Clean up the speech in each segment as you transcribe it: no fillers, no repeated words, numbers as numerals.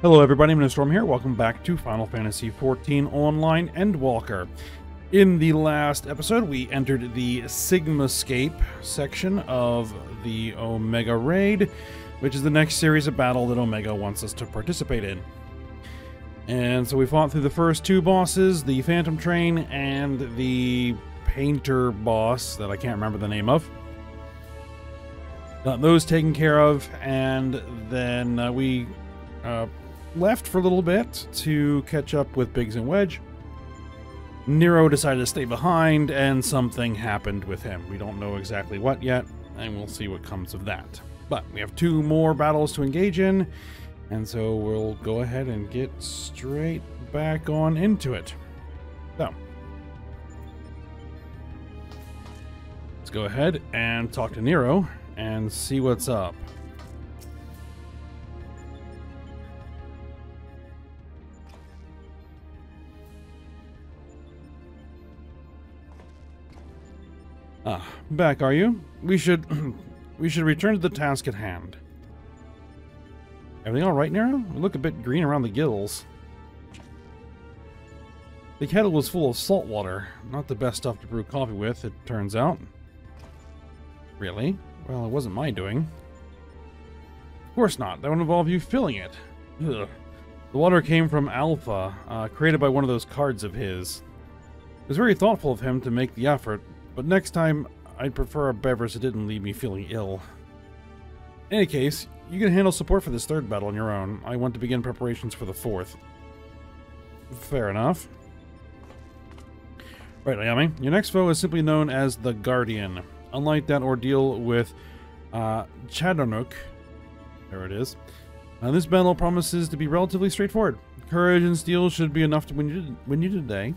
Hello everybody, I'm Storm here. Welcome back to Final Fantasy XIV Online Endwalker. In the last episode, we entered the Sigmascape section of the Omega Raid, which is the next series of battle that Omega wants us to participate in. And so we fought through the first two bosses, the Phantom Train and the Painter boss that I can't remember the name of. Got those taken care of, and then we left for a little bit to catch up with Biggs and Wedge. Nero decided to stay behind, and something happened with him. We don't know exactly what yet, and we'll see what comes of that. But we have two more battles to engage in, and so we'll go ahead and get straight back on into it. So, let's go ahead and talk to Nero and see what's up. Back are you? We should return to the task at hand. Everything all right, Nero? You look a bit green around the gills. The kettle was full of salt water. Not the best stuff to brew coffee with, it turns out. Really? Well, it wasn't my doing. Of course not. That would involve you filling it. Ugh. The water came from Alpha, created by one of those cards of his. It was very thoughtful of him to make the effort, but next time, I'd prefer a beverage that didn't leave me feeling ill. In any case, you can handle support for this third battle on your own. I want to begin preparations for the fourth. Fair enough. Right, Ayami. Your next foe is simply known as the Guardian. Unlike that ordeal with Chadonuk, there it is. This battle promises to be relatively straightforward. Courage and steel should be enough to win you today.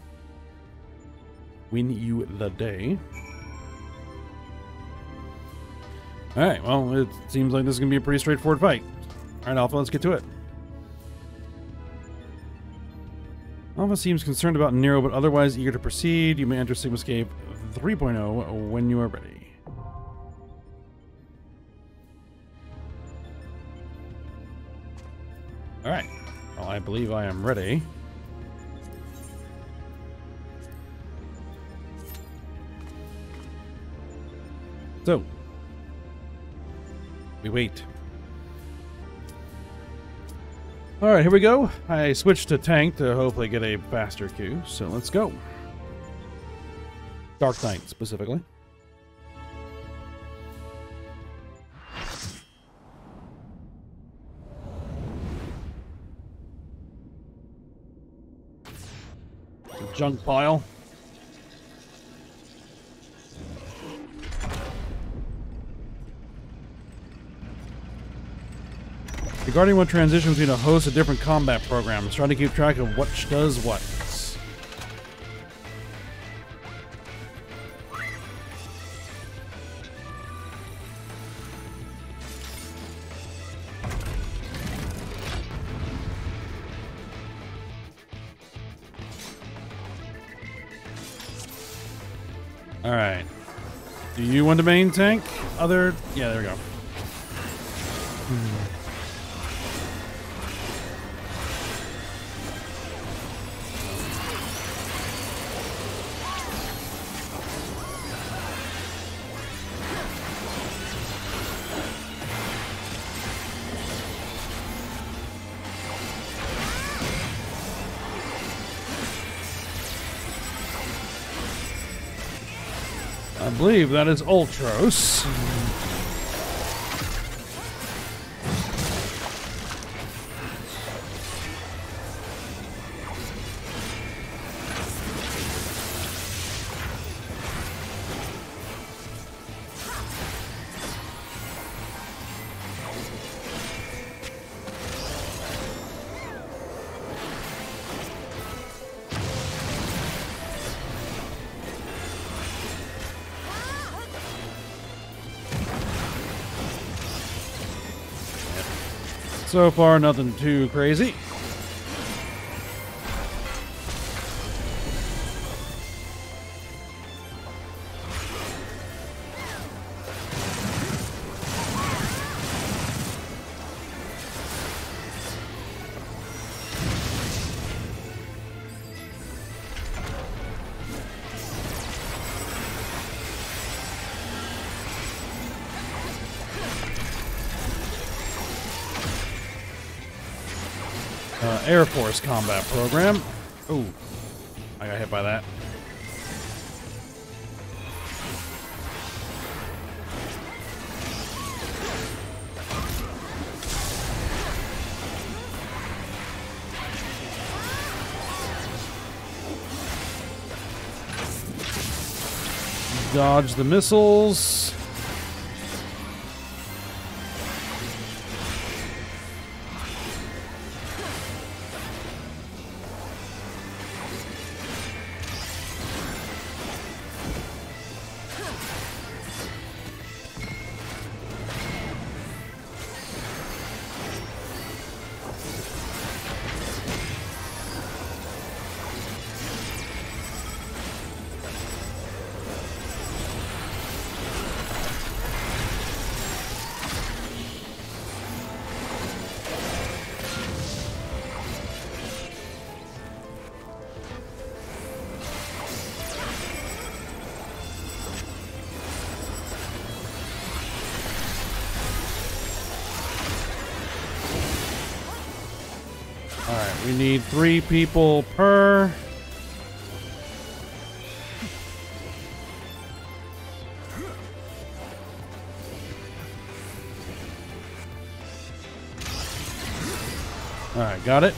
Win you the day. Alright, well, it seems like this is going to be a pretty straightforward fight. Alright, Alpha, let's get to it. Alpha seems concerned about Nero, but otherwise eager to proceed. You may enter Sigmascape 3.0 when you are ready. Alright, well, I believe I am ready. So, we wait. Alright, here we go. I switched to tank to hopefully get a faster queue, so let's go. Dark Knight, specifically. Junk pile. Regarding what transitions between a host of different combat programs, trying to keep track of what does what. Alright. Do you want to main tank? Yeah, there we go. I believe that is Ultros. So far, nothing too crazy. Air Force combat program. Ooh, I got hit by that. Dodge the missiles. Alright, we need 3 people per. Alright, got it.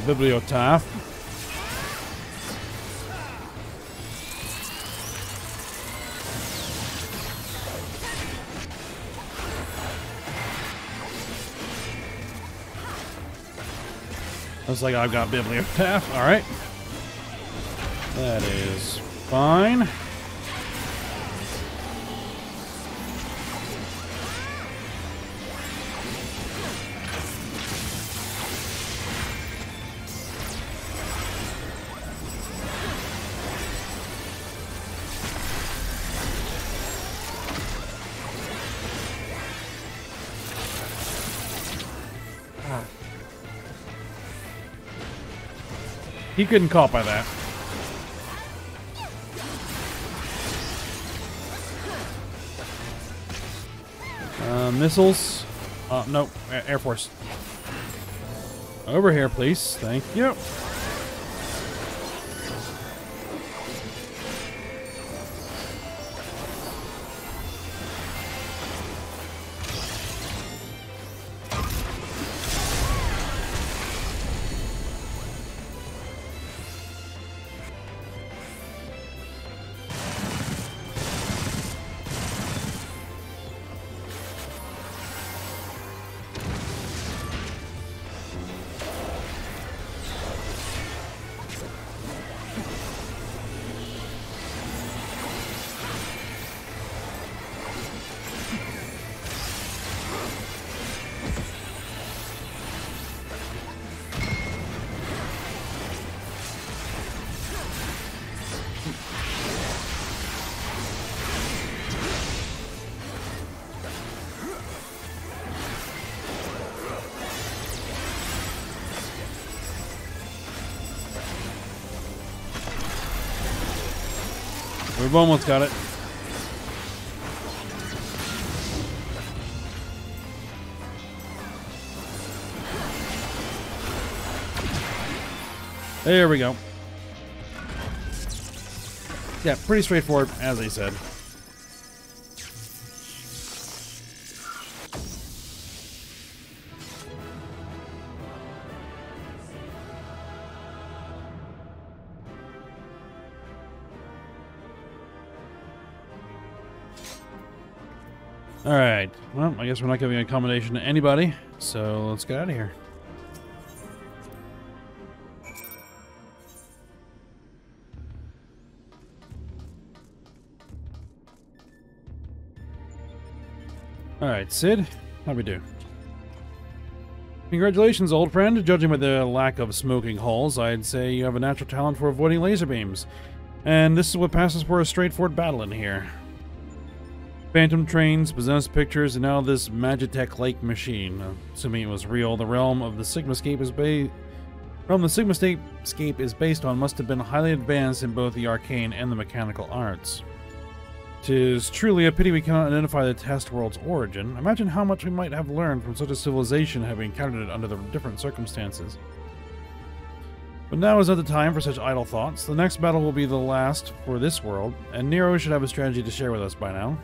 Bibliotaph. Looks like I've got Bibliotaph. Alright. That is fine. He couldn't caught by that. Missiles. No, Air Force. Over here, please. Thank you. We've almost got it. There we go. Yeah, pretty straightforward, as I said. Alright, well, I guess we're not giving accommodation to anybody, so let's get out of here. Alright, Sid, how'd we do? Congratulations, old friend. Judging by the lack of smoking holes, I'd say you have a natural talent for avoiding laser beams. And this is what passes for a straightforward battle in here. Phantom trains, possessed pictures, and now this Magitech-like machine. Assuming it was real, the realm of the Sigmascape is Realm the Sigmascape is based on must have been highly advanced in both the arcane and the mechanical arts. 'Tis truly a pity we cannot identify the test world's origin. Imagine how much we might have learned from such a civilization having encountered it under the different circumstances. But now is not the time for such idle thoughts. The next battle will be the last for this world, and Nero should have a strategy to share with us by now.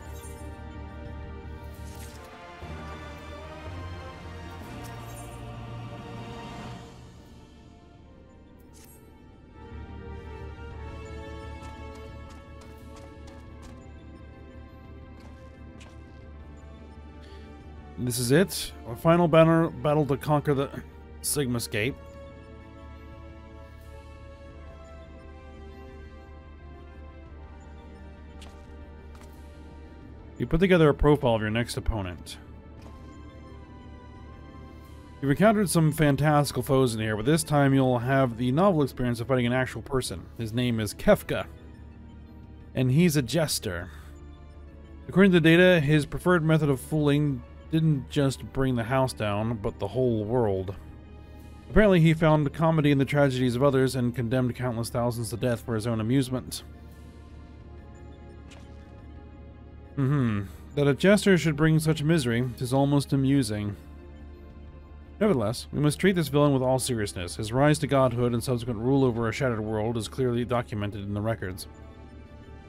This is it. Our final battle to conquer the Sigmascape. You put together a profile of your next opponent. You've encountered some fantastical foes in here, but this time you'll have the novel experience of fighting an actual person. His name is Kefka, and he's a Jester. According to the data, his preferred method of fooling didn't just bring the house down, but the whole world. Apparently he found comedy in the tragedies of others and condemned countless thousands to death for his own amusement. That a jester should bring such misery is almost amusing. Nevertheless, we must treat this villain with all seriousness. His rise to godhood and subsequent rule over a shattered world is clearly documented in the records.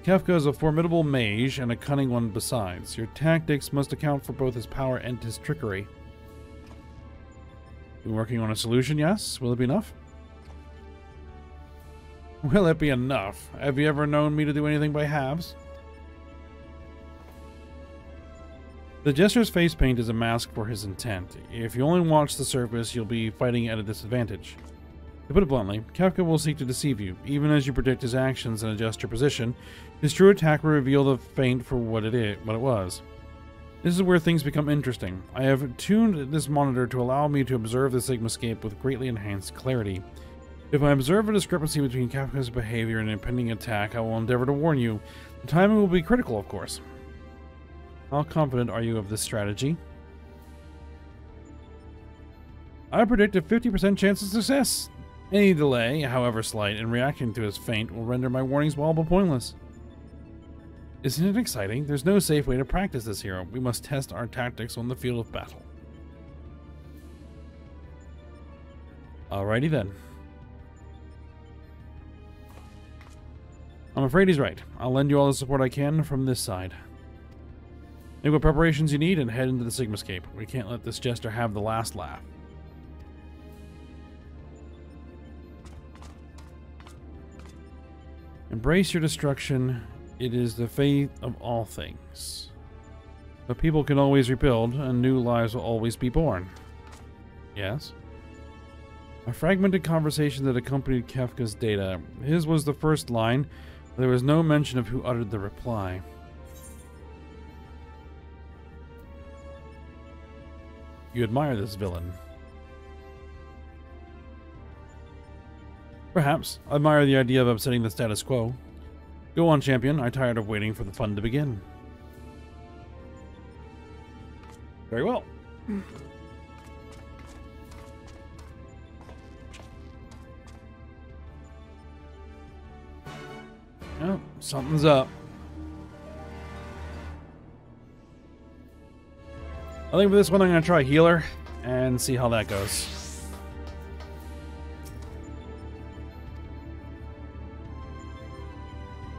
Kefka is a formidable mage, and a cunning one besides. Your tactics must account for both his power and his trickery. Been working on a solution, yes? Will it be enough? Will it be enough? Have you ever known me to do anything by halves? The Jester's face paint is a mask for his intent. If you only watch the surface, you'll be fighting at a disadvantage. To put it bluntly, Kefka will seek to deceive you. Even as you predict his actions in a Jester position, his true attack will reveal the feint for what it was. This is where things become interesting. I have tuned this monitor to allow me to observe the Sigmascape with greatly enhanced clarity. If I observe a discrepancy between Kefka's behavior and impending attack, I will endeavor to warn you. The timing will be critical, of course. How confident are you of this strategy? I predict a 50% chance of success. Any delay, however slight, in reacting to his feint will render my warnings all but pointless. Isn't it exciting? There's no safe way to practice this hero. We must test our tactics on the field of battle. Alrighty then. I'm afraid he's right. I'll lend you all the support I can from this side. Make what preparations you need and head into the Sigmascape. We can't let this Jester have the last laugh. Embrace your destruction. It is the fate of all things. But people can always rebuild, and new lives will always be born. Yes? A fragmented conversation that accompanied Kefka's data. His was the first line, but there was no mention of who uttered the reply. You admire this villain. Perhaps. I admire the idea of upsetting the status quo. Go on, champion. I'm tired of waiting for the fun to begin. Very well. Oh, something's up. I think for this one I'm going to try healer and see how that goes.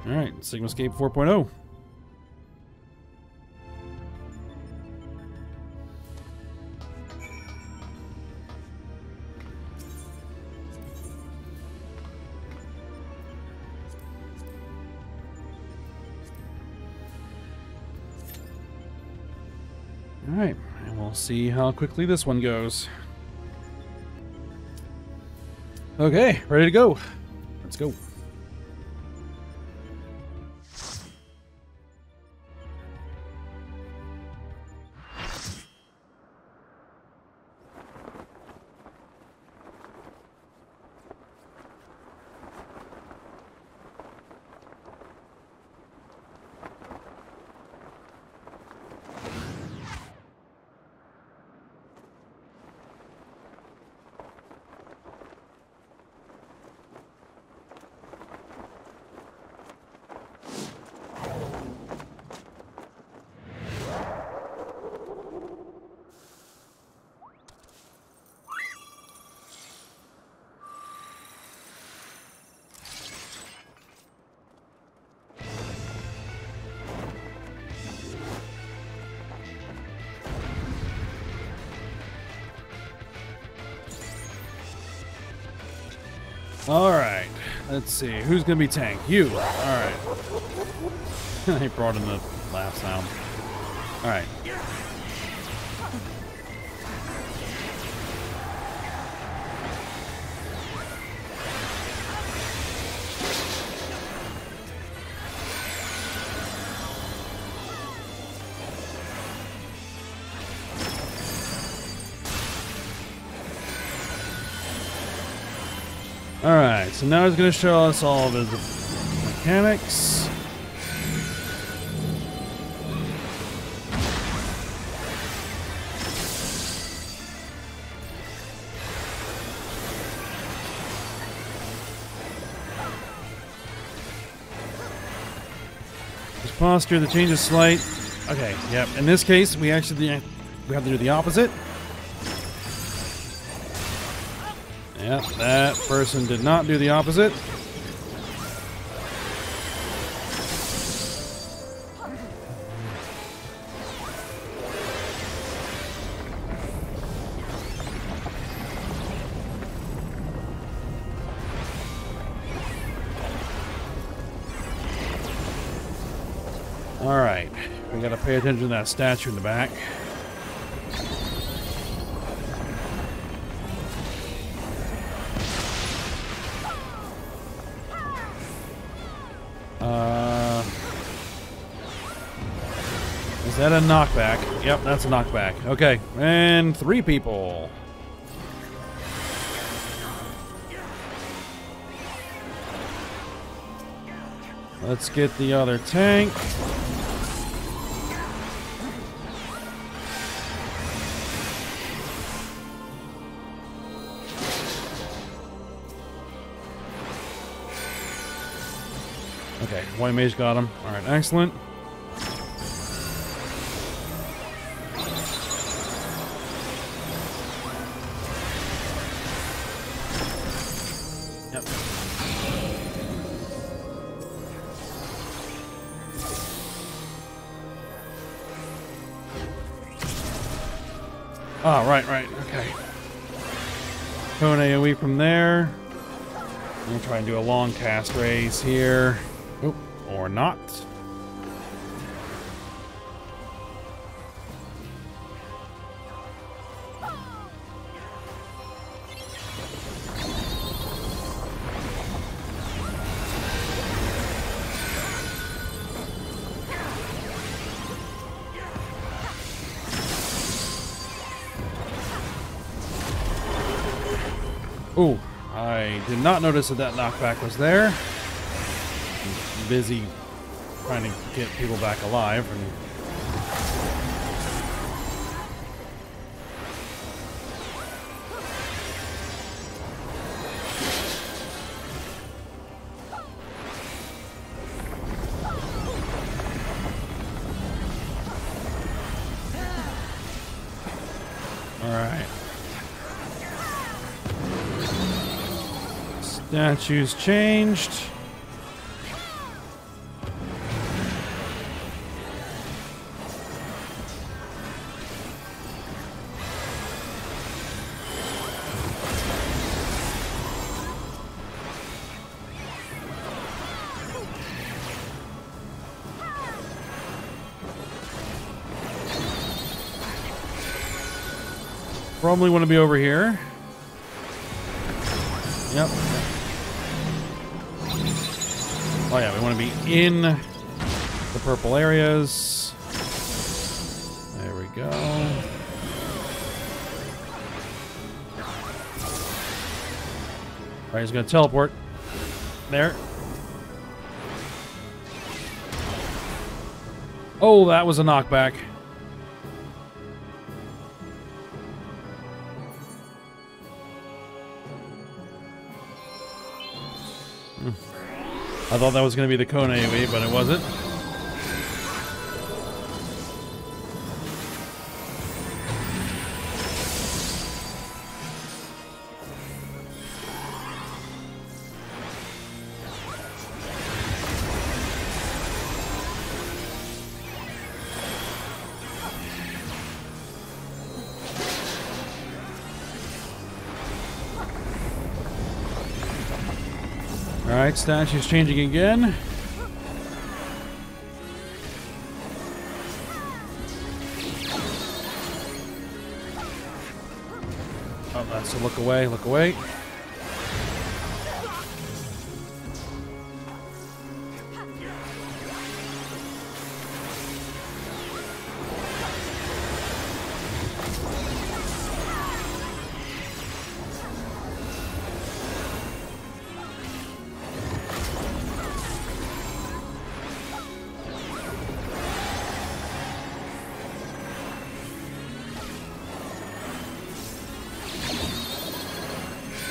Alright, Sigmascape 4.0. Alright, and we'll see how quickly this one goes. Okay, ready to go. Let's go. Alright, let's see. Who's gonna be tank? You. Alright. I brought in the laugh sound. Alright. Alright, so now he's going to show us all of his mechanics. His posture, the change is slight. Okay, yep. In this case, we have to do the opposite. Yep, that person did not do the opposite. Alright, we gotta pay attention to that statue in the back. Is that a knockback? Yep, that's a knockback. Okay, and 3 people. Let's get the other tank. Okay, white mage got him. Alright, excellent. Yep. Oh, right, okay. Cone AoE from there. I'm gonna try and do a long cast raise here. Oop, or not. Ooh, I did not notice that knockback was there. I'm busy trying to get people back alive. All right. Statues changed. Probably want to be over here. Yep. Oh yeah, we want to be in the purple areas. There we go. Alright, he's gonna teleport. There. Oh, that was a knockback. I thought that was going to be the Cone AoE, but it wasn't. Alright, statue's changing again. Oh, that's a look away, look away.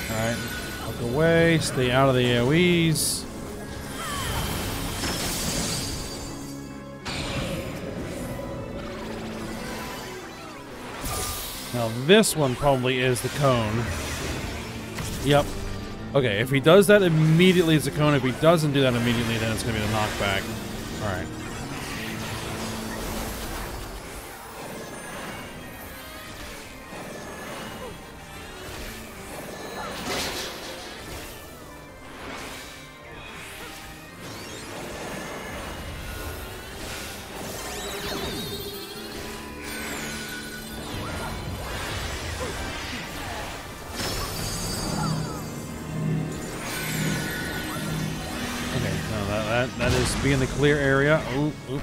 Alright, look away, stay out of the AoEs. Now this one probably is the cone. Yep. Okay, if he does that immediately, it's a cone. If he doesn't do that immediately, then it's going to be a knockback. Alright. That is be in the clear area. Ooh, ooh,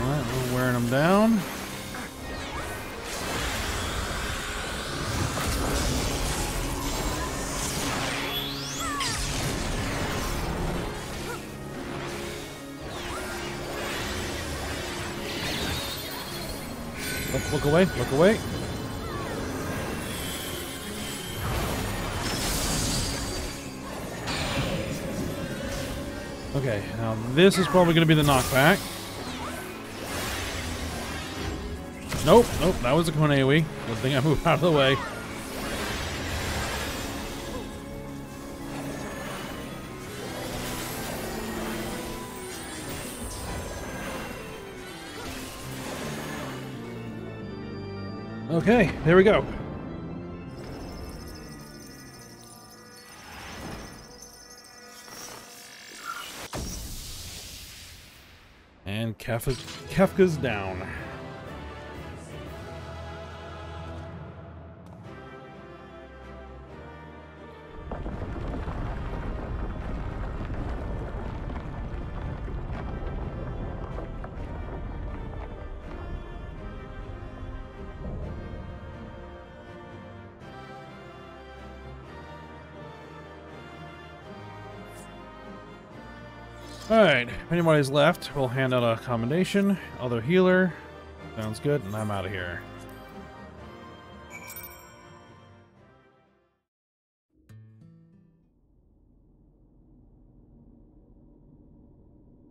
Alright, we're wearing them down. Look away, look away. Okay, now this is probably going to be the knockback. Nope, nope, that was a cone AoE. Good thing I moved out of the way. Okay, there we go. And Kefka's down. Alright, if anybody's left, we'll hand out a commendation. Other healer. Sounds good, and I'm out of here.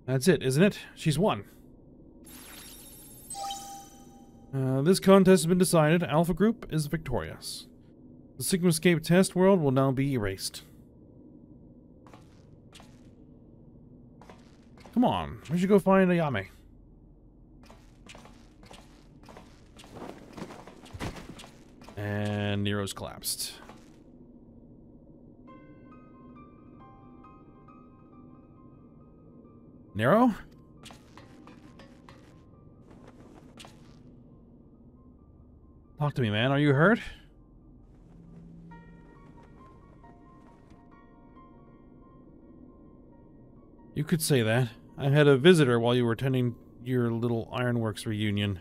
That's it, isn't it? She's won. This contest has been decided. Alpha Group is victorious. The Sigmascape test world will now be erased. Come on, we should go find Ayame. And Nero's collapsed. Nero? Talk to me, man. Are you hurt? You could say that. I had a visitor while you were attending your little ironworks reunion.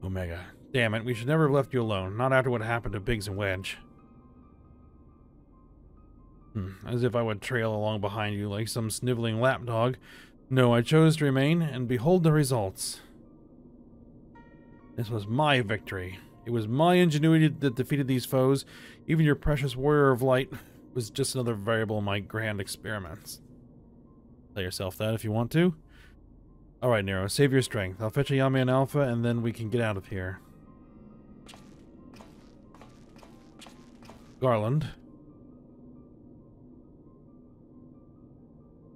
Omega. Damn it, we should never have left you alone. Not after what happened to Biggs and Wedge. As if I would trail along behind you like some sniveling lapdog. No, I chose to remain, and behold the results. This was my victory. It was my ingenuity that defeated these foes. Even your precious warrior of light was just another variable in my grand experiments. Tell yourself that if you want to. Alright, Nero, save your strength. I'll fetch Ayame and Alpha, and then we can get out of here. Garland.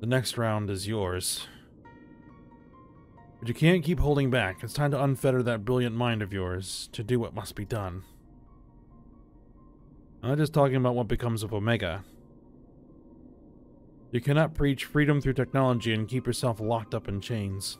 The next round is yours. But you can't keep holding back. It's time to unfetter that brilliant mind of yours, to do what must be done. I'm not just talking about what becomes of Omega. You cannot preach freedom through technology and keep yourself locked up in chains.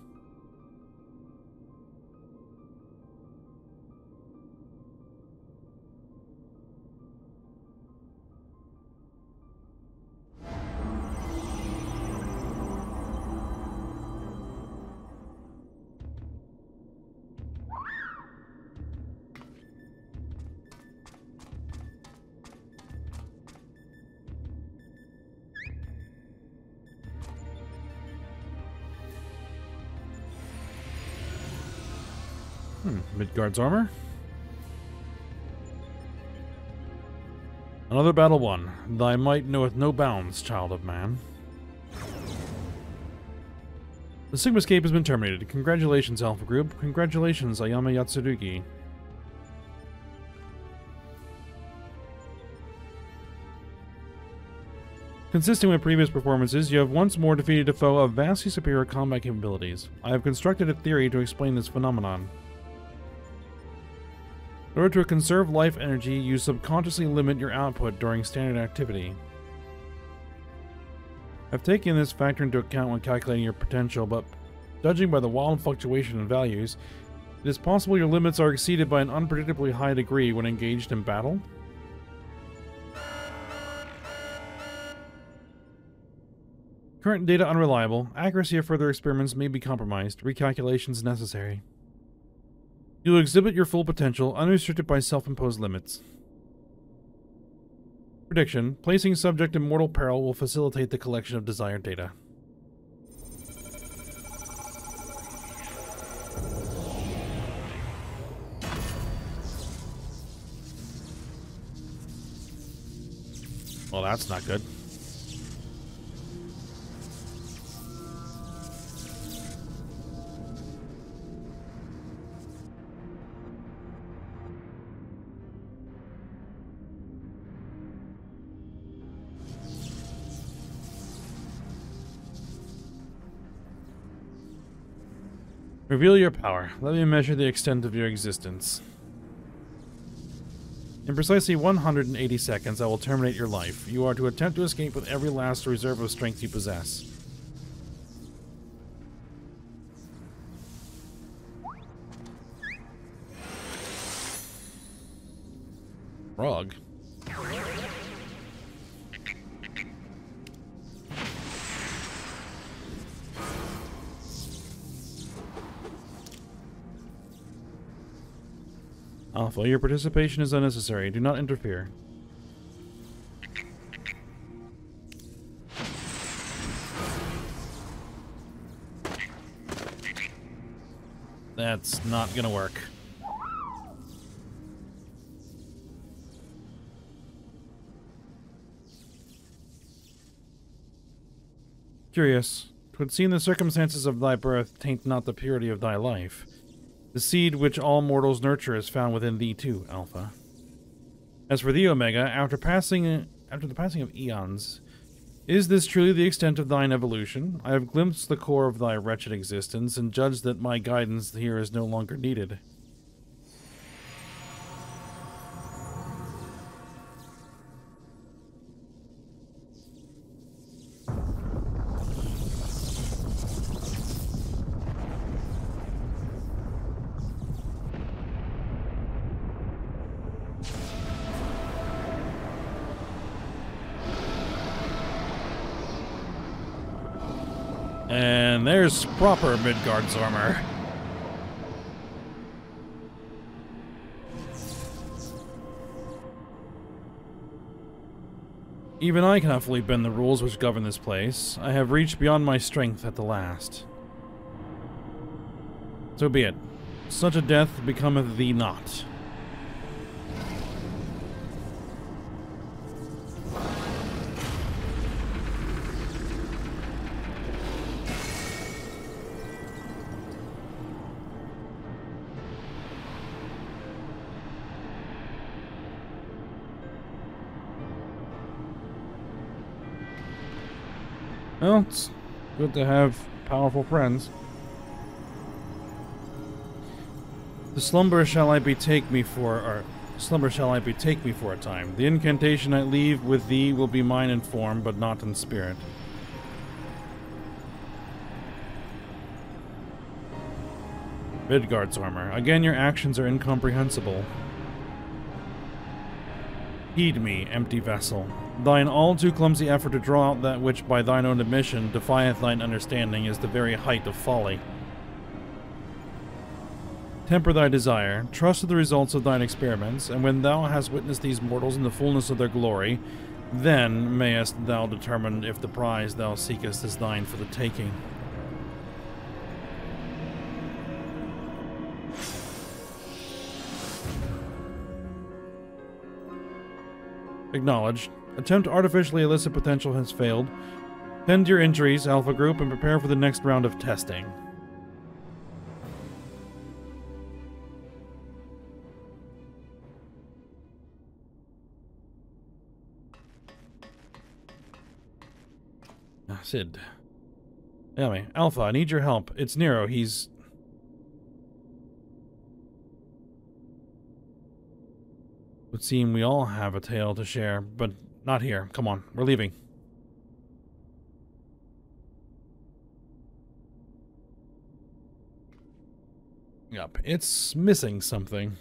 Midgard's armor. Another battle won. Thy might knoweth no bounds, child of man. The Sigmascape has been terminated. Congratulations, Alpha Group. Congratulations, Ayame Yatsurugi. Consistent with previous performances, you have once more defeated a foe of vastly superior combat capabilities. I have constructed a theory to explain this phenomenon. In order to conserve life energy, you subconsciously limit your output during standard activity. I've taken this factor into account when calculating your potential, but judging by the wild fluctuation in values, it is possible your limits are exceeded by an unpredictably high degree when engaged in battle. Current data unreliable. Accuracy of further experiments may be compromised. Recalculations necessary. You will exhibit your full potential, unrestricted by self-imposed limits. Prediction. Placing subject in mortal peril will facilitate the collection of desired data. Well, that's not good. Reveal your power. Let me measure the extent of your existence. In precisely 180 seconds, I will terminate your life. You are to attempt to escape with every last reserve of strength you possess. Frog? Alpha, your participation is unnecessary. Do not interfere. That's not gonna work. Curious. 'Twould seem the circumstances of thy birth taint not the purity of thy life. The seed which all mortals nurture is found within thee too, Alpha. As for thee, Omega, after the passing of eons, is this truly the extent of thine evolution? I have glimpsed the core of thy wretched existence, and judged that my guidance here is no longer needed. And there's proper Midgard's armor. Even I cannot fully bend the rules which govern this place. I have reached beyond my strength at the last. So be it. Such a death becometh thee not. Well, it's good to have powerful friends. The slumber shall I betake me for, or slumber shall I betake me for a time. The incantation I leave with thee will be mine in form, but not in spirit. Midgard's armor. Again, your actions are incomprehensible. Heed me, empty vessel. Thine all too clumsy effort to draw out that which by thine own admission defieth thine understanding is the very height of folly. Temper thy desire, trust to the results of thine experiments, and when thou hast witnessed these mortals in the fullness of their glory, then mayest thou determine if the prize thou seekest is thine for the taking. Acknowledged. Attempt to artificially elicit potential has failed. Tend to your injuries, Alpha Group, and prepare for the next round of testing. Sid. Anyway, Alpha, I need your help. It's Nero. He's... Would seem we all have a tale to share, but not here. Come on, we're leaving. Yep, it's missing something.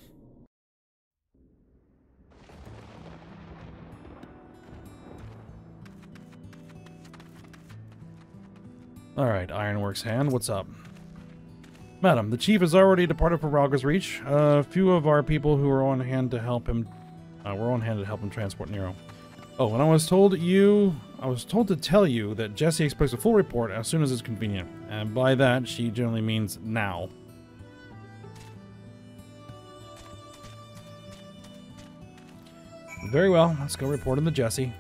Alright, Ironworks hand, what's up? Madam, the chief has already departed for Ralga's Reach. A few of our people who are on hand to help him transport Nero. Oh, and I was told to tell you that Jessie expects a full report as soon as it's convenient. And by that, she generally means now. Very well, let's go report on the Jessie.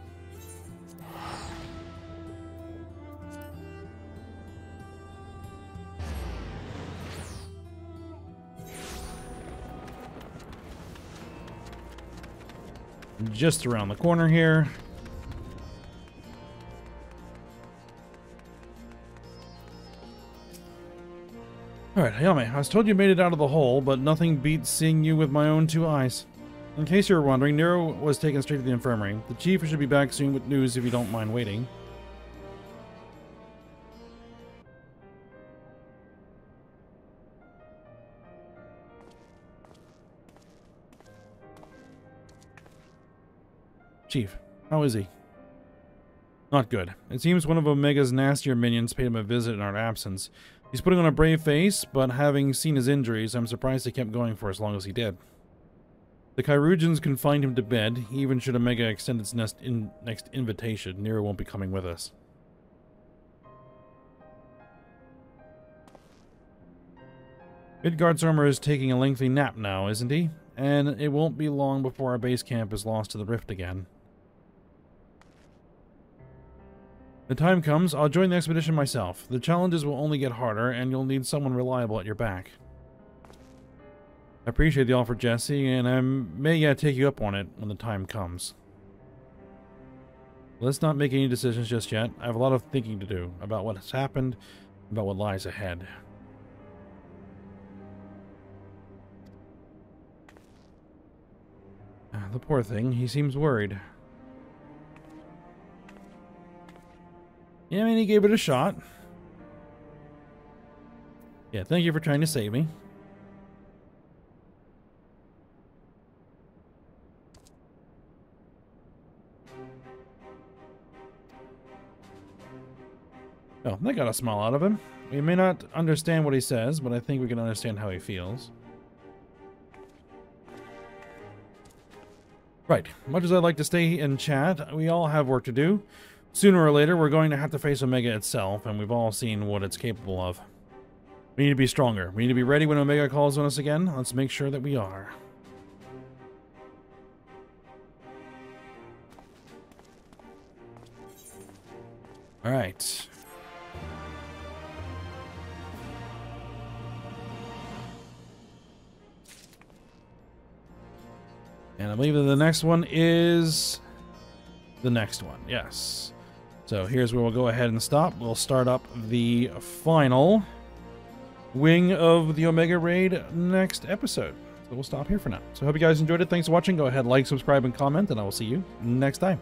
Just around the corner here. Alright, Hayame, I was told you made it out of the hole, but nothing beats seeing you with my own two eyes. In case you were wondering, Nero was taken straight to the infirmary. The chief should be back soon with news if you don't mind waiting. Chief, how is he? Not good. It seems one of Omega's nastier minions paid him a visit in our absence. He's putting on a brave face, but having seen his injuries, I'm surprised he kept going for as long as he did. The Kyrugians confined him to bed. Even should Omega extend its next invitation, Nero won't be coming with us. Midgard's armor is taking a lengthy nap now, isn't he? And it won't be long before our base camp is lost to the rift again. The time comes, I'll join the expedition myself. The challenges will only get harder, and you'll need someone reliable at your back. I appreciate the offer, Jesse, and I may yet take you up on it when the time comes. Let's not make any decisions just yet. I have a lot of thinking to do about what has happened, about what lies ahead. The poor thing, he seems worried. Yeah, I mean, he gave it a shot. Yeah, thank you for trying to save me. Oh, that got a smile out of him. We may not understand what he says, but I think we can understand how he feels. Right. Much as I'd like to stay and chat, we all have work to do. Sooner or later, we're going to have to face Omega itself, and we've all seen what it's capable of. We need to be stronger. We need to be ready when Omega calls on us again. Let's make sure that we are. All right. And I believe that the next one is... the next one, yes. So here's where we'll go ahead and stop. We'll start up the final wing of the Omega Raid next episode. So we'll stop here for now. So I hope you guys enjoyed it. Thanks for watching. Go ahead, like, subscribe, and comment, and I will see you next time.